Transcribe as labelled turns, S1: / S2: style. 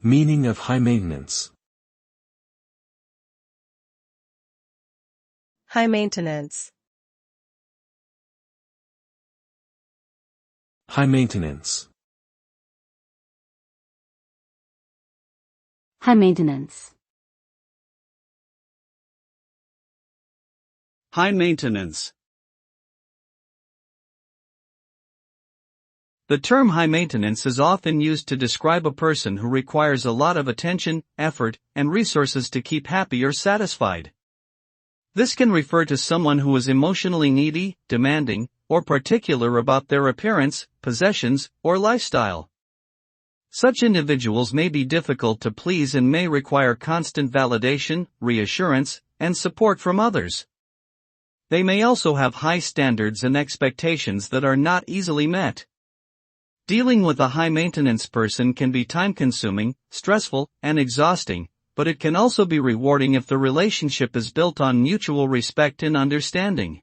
S1: Meaning of high maintenance.
S2: High maintenance.
S1: High maintenance.
S3: High maintenance.
S4: High maintenance. The term high maintenance is often used to describe a person who requires a lot of attention, effort, and resources to keep happy or satisfied. This can refer to someone who is emotionally needy, demanding, or particular about their appearance, possessions, or lifestyle. Such individuals may be difficult to please and may require constant validation, reassurance, and support from others. They may also have high standards and expectations that are not easily met. Dealing with a high-maintenance person can be time-consuming, stressful, and exhausting, but it can also be rewarding if the relationship is built on mutual respect and understanding.